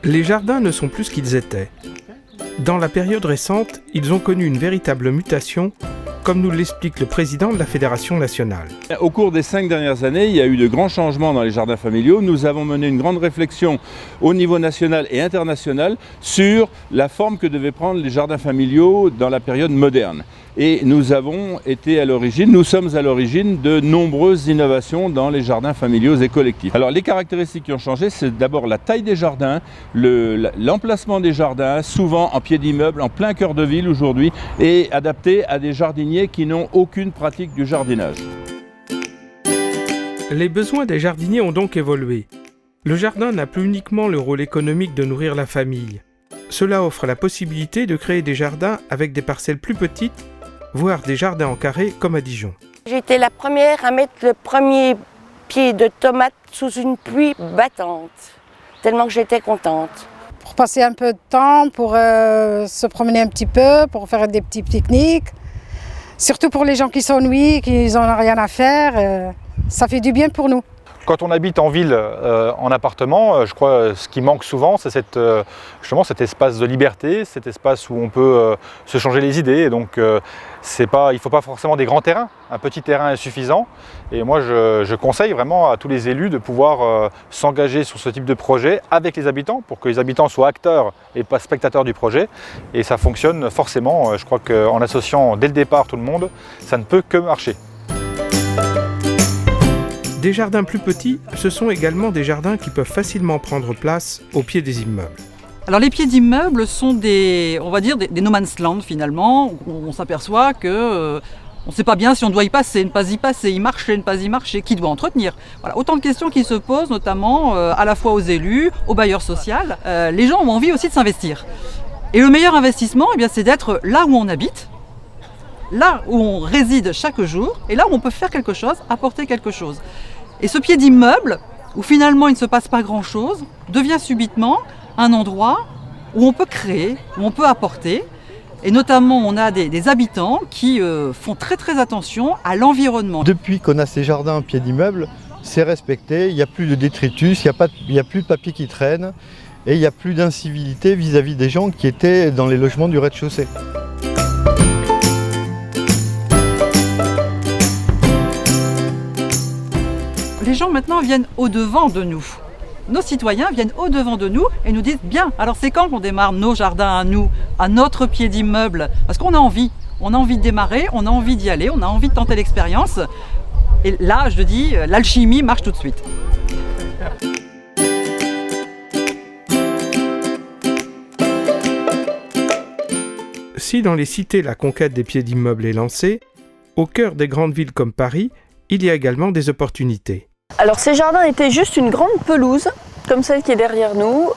Les jardins ne sont plus ce qu'ils étaient. Dans la période récente, ils ont connu une véritable mutation, comme nous l'explique le président de la Fédération nationale. Au cours des 5 dernières années, il y a eu de grands changements dans les jardins familiaux. Nous avons mené une grande réflexion au niveau national et international sur la forme que devaient prendre les jardins familiaux dans la période moderne. Et nous sommes à l'origine de nombreuses innovations dans les jardins familiaux et collectifs. Alors les caractéristiques qui ont changé, c'est d'abord la taille des jardins, l'emplacement des jardins, souvent en pied d'immeuble, en plein cœur de ville aujourd'hui, et adapté à des jardiniers qui n'ont aucune pratique du jardinage. Les besoins des jardiniers ont donc évolué. Le jardin n'a plus uniquement le rôle économique de nourrir la famille. Cela offre la possibilité de créer des jardins avec des parcelles plus petites, voire des jardins en carré comme à Dijon. J'ai été la première à mettre le premier pied de tomate sous une pluie battante, tellement que j'étais contente. Pour passer un peu de temps, pour se promener un petit peu, pour faire des petits pique-niques. Surtout pour les gens qui s'ennuient, qui n'ont rien à faire, ça fait du bien pour nous. Quand on habite en ville, en appartement, je crois que ce qui manque souvent, c'est justement cet espace de liberté, cet espace où on peut se changer les idées. Et donc, il ne faut pas forcément des grands terrains. Un petit terrain est suffisant. Et moi, je conseille vraiment à tous les élus de pouvoir s'engager sur ce type de projet avec les habitants, pour que les habitants soient acteurs et pas spectateurs du projet. Et ça fonctionne forcément. Je crois qu'en associant dès le départ tout le monde, ça ne peut que marcher. Des jardins plus petits, ce sont également des jardins qui peuvent facilement prendre place au pied des immeubles. Alors les pieds d'immeubles sont des no man's land finalement, où on s'aperçoit que on ne sait pas bien si on doit y passer, ne pas y passer, y marcher, ne pas y marcher, qui doit entretenir. Voilà, autant de questions qui se posent notamment à la fois aux élus, aux bailleurs sociaux. Les gens ont envie aussi de s'investir. Et le meilleur investissement, c'est d'être là où on habite, là où on réside chaque jour, et là où on peut faire quelque chose, apporter quelque chose. Et ce pied d'immeuble, où finalement il ne se passe pas grand-chose, devient subitement un endroit où on peut créer, où on peut apporter. Et notamment, on a des habitants qui font très très attention à l'environnement. Depuis qu'on a ces jardins pied d'immeuble, c'est respecté, il n'y a plus de détritus, il n'y a plus de papier qui traîne, et il n'y a plus d'incivilité vis-à-vis des gens qui étaient dans les logements du rez-de-chaussée. Les gens maintenant viennent au-devant de nous. Nos citoyens viennent au-devant de nous et nous disent « Bien, alors c'est quand qu'on démarre nos jardins à nous, à notre pied d'immeuble ?» Parce qu'on a envie de démarrer, on a envie d'y aller, on a envie de tenter l'expérience. Et là, je dis, l'alchimie marche tout de suite. Si dans les cités la conquête des pieds d'immeubles est lancée, au cœur des grandes villes comme Paris, il y a également des opportunités. Alors ces jardins étaient juste une grande pelouse, comme celle qui est derrière nous,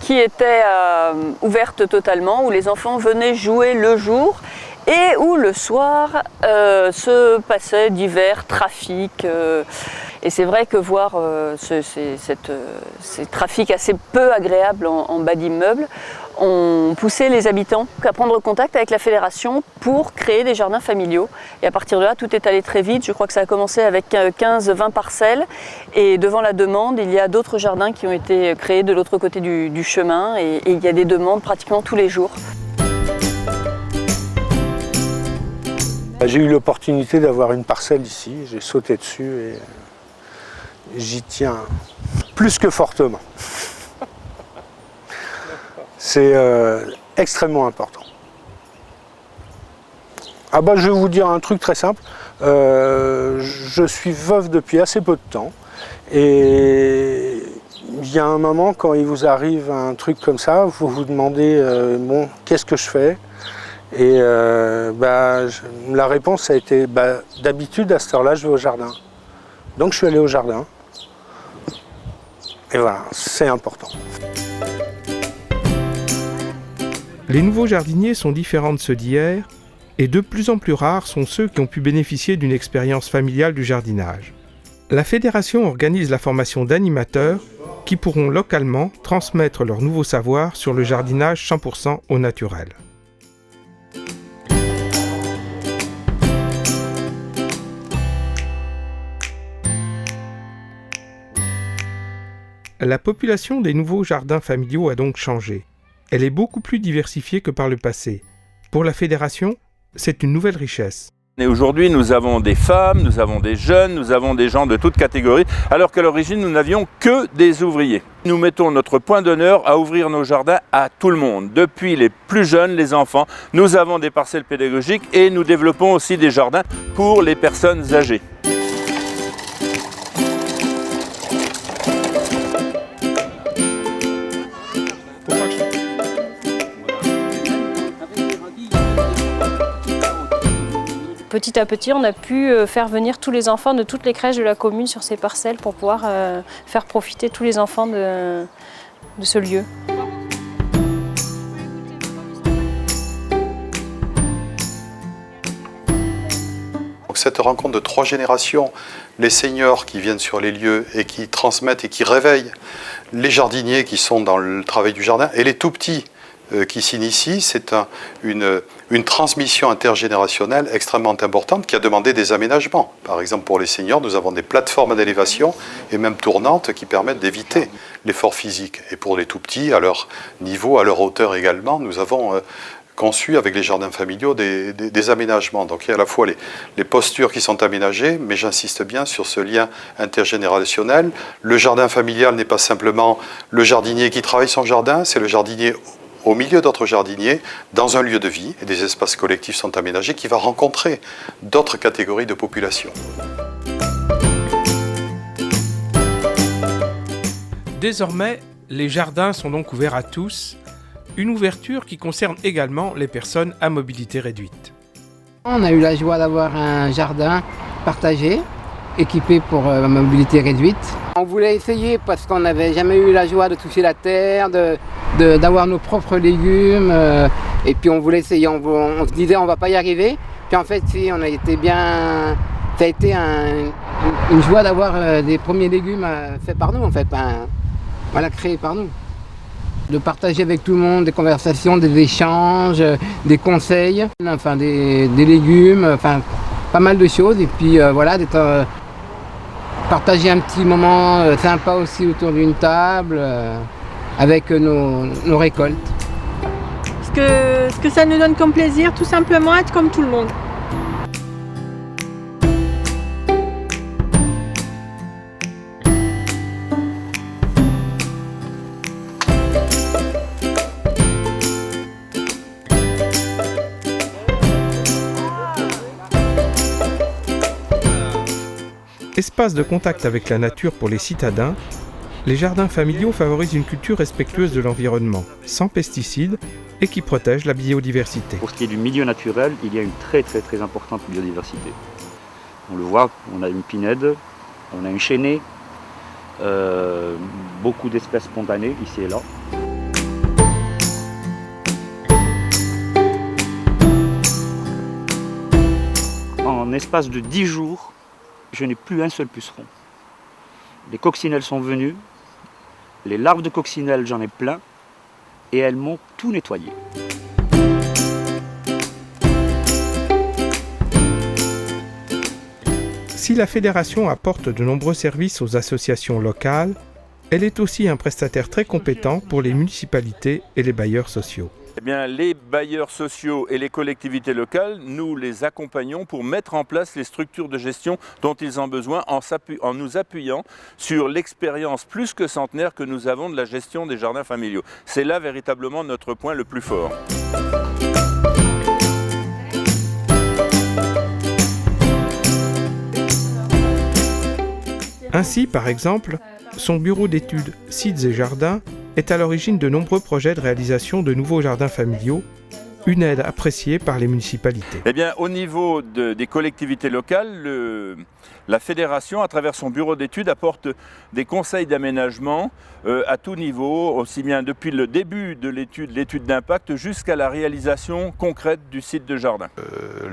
qui était ouverte totalement, où les enfants venaient jouer le jour et où le soir se passaient divers trafics. Et c'est vrai que voir ces trafics assez peu agréables en bas d'immeubles ont poussé les habitants à prendre contact avec la fédération pour créer des jardins familiaux. Et à partir de là, tout est allé très vite. Je crois que ça a commencé avec 15-20 parcelles. Et devant la demande, il y a d'autres jardins qui ont été créés de l'autre côté du chemin. Et il y a des demandes pratiquement tous les jours. J'ai eu l'opportunité d'avoir une parcelle ici. J'ai sauté dessus et j'y tiens plus que fortement. C'est extrêmement important. Ah bah, je vais vous dire un truc très simple. Je suis veuf depuis assez peu de temps. Et il y a un moment, quand il vous arrive un truc comme ça, vous vous demandez bon, qu'est-ce que je fais? Et la réponse a été d'habitude, à cette heure-là, je vais au jardin. Donc je suis allé au jardin. Et voilà, c'est important. Les nouveaux jardiniers sont différents de ceux d'hier, et de plus en plus rares sont ceux qui ont pu bénéficier d'une expérience familiale du jardinage. La fédération organise la formation d'animateurs qui pourront localement transmettre leur nouveau savoir sur le jardinage 100% au naturel. La population des nouveaux jardins familiaux a donc changé. Elle est beaucoup plus diversifiée que par le passé. Pour la fédération, c'est une nouvelle richesse. Et aujourd'hui, nous avons des femmes, nous avons des jeunes, nous avons des gens de toutes catégories, alors qu'à l'origine, nous n'avions que des ouvriers. Nous mettons notre point d'honneur à ouvrir nos jardins à tout le monde, depuis les plus jeunes, les enfants. Nous avons des parcelles pédagogiques et nous développons aussi des jardins pour les personnes âgées. Petit à petit, on a pu faire venir tous les enfants de toutes les crèches de la commune sur ces parcelles pour pouvoir faire profiter tous les enfants de ce lieu. Donc cette rencontre de 3 générations, les seniors qui viennent sur les lieux et qui transmettent et qui réveillent, les jardiniers qui sont dans le travail du jardin et les tout-petits qui s'initient, c'est une transmission intergénérationnelle extrêmement importante qui a demandé des aménagements. Par exemple, pour les seniors, nous avons des plateformes d'élévation et même tournantes qui permettent d'éviter l'effort physique. Et pour les tout-petits, à leur niveau, à leur hauteur également, nous avons conçu avec les jardins familiaux des aménagements. Donc il y a à la fois les postures qui sont aménagées, mais j'insiste bien sur ce lien intergénérationnel. Le jardin familial n'est pas simplement le jardinier qui travaille son jardin, c'est le jardinier au milieu d'autres jardiniers, dans un lieu de vie, et des espaces collectifs sont aménagés, qui va rencontrer d'autres catégories de population. Désormais, les jardins sont donc ouverts à tous, une ouverture qui concerne également les personnes à mobilité réduite. On a eu la joie d'avoir un jardin partagé, équipé pour mobilité réduite. On voulait essayer parce qu'on n'avait jamais eu la joie de toucher la terre, d'avoir nos propres légumes. Et puis on voulait essayer, on se disait on va pas y arriver. Puis en fait, si, on a été bien. Ça a été une joie d'avoir des premiers légumes faits par nous en fait, voilà, créés par nous. De partager avec tout le monde des conversations, des échanges, des conseils, enfin des légumes, enfin pas mal de choses. Et puis voilà, d'être partager un petit moment sympa aussi autour d'une table avec nos récoltes. Ce que ça nous donne comme plaisir, tout simplement être comme tout le monde. Espace de contact avec la nature pour les citadins, les jardins familiaux favorisent une culture respectueuse de l'environnement, sans pesticides et qui protège la biodiversité. Pour ce qui est du milieu naturel, il y a une très importante biodiversité. On le voit, on a une pinède, on a une chênée, beaucoup d'espèces spontanées ici et là. En espace de 10 jours, je n'ai plus un seul puceron. Les coccinelles sont venues, les larves de coccinelles, j'en ai plein, et elles m'ont tout nettoyé. Si la fédération apporte de nombreux services aux associations locales, elle est aussi un prestataire très compétent pour les municipalités et les bailleurs sociaux. Eh bien, les bailleurs sociaux et les collectivités locales, nous les accompagnons pour mettre en place les structures de gestion dont ils ont besoin en nous appuyant sur l'expérience plus que centenaire que nous avons de la gestion des jardins familiaux. C'est là véritablement notre point le plus fort. Ainsi, par exemple, son bureau d'études Sites et Jardins est à l'origine de nombreux projets de réalisation de nouveaux jardins familiaux, une aide appréciée par les municipalités. Eh bien, au niveau des collectivités locales, la fédération, à travers son bureau d'études, apporte des conseils d'aménagement à tout niveau, aussi bien depuis le début de l'étude d'impact, jusqu'à la réalisation concrète du site de jardin.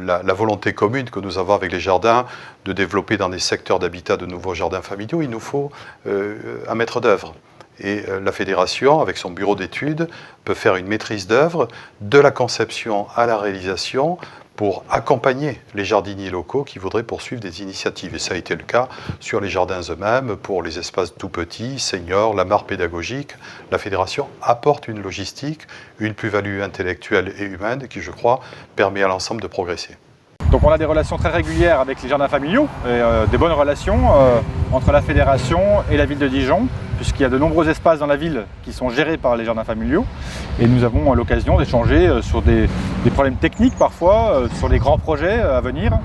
La volonté commune que nous avons avec les jardins de développer dans des secteurs d'habitat de nouveaux jardins familiaux, il nous faut un maître d'œuvre. Et la fédération, avec son bureau d'études, peut faire une maîtrise d'œuvre de la conception à la réalisation pour accompagner les jardiniers locaux qui voudraient poursuivre des initiatives. Et ça a été le cas sur les jardins eux-mêmes, pour les espaces tout petits, seniors, la mare pédagogique. La fédération apporte une logistique, une plus-value intellectuelle et humaine qui, je crois, permet à l'ensemble de progresser. Donc on a des relations très régulières avec les jardins familiaux, et des bonnes relations entre la fédération et la ville de Dijon, puisqu'il y a de nombreux espaces dans la ville qui sont gérés par les jardins familiaux. Et nous avons l'occasion d'échanger sur des problèmes techniques parfois, sur les grands projets à venir.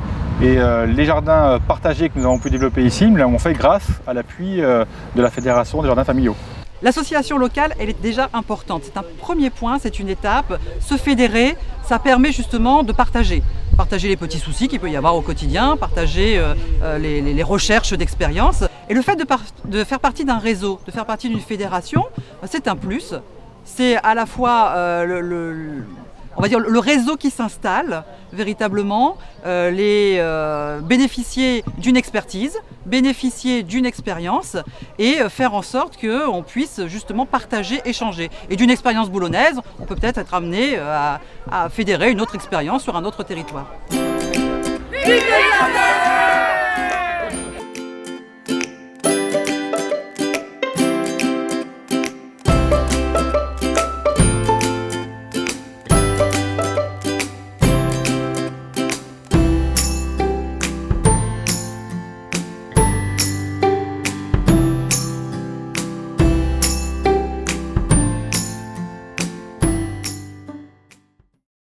Et les jardins partagés que nous avons pu développer ici, nous l'avons fait grâce à l'appui de la fédération des jardins familiaux. L'association locale, elle est déjà importante. C'est un premier point, c'est une étape. Se fédérer, ça permet justement de partager. Partager les petits soucis qu'il peut y avoir au quotidien, partager les recherches d'expérience. Et le fait de faire partie d'un réseau, de faire partie d'une fédération, c'est un plus. C'est à la fois on va dire le réseau qui s'installe véritablement, bénéficier d'une expertise, bénéficier d'une expérience et faire en sorte qu'on puisse justement partager, échanger. Et d'une expérience boulonnaise, on peut peut-être être amené à fédérer une autre expérience sur un autre territoire. Vive le jardin!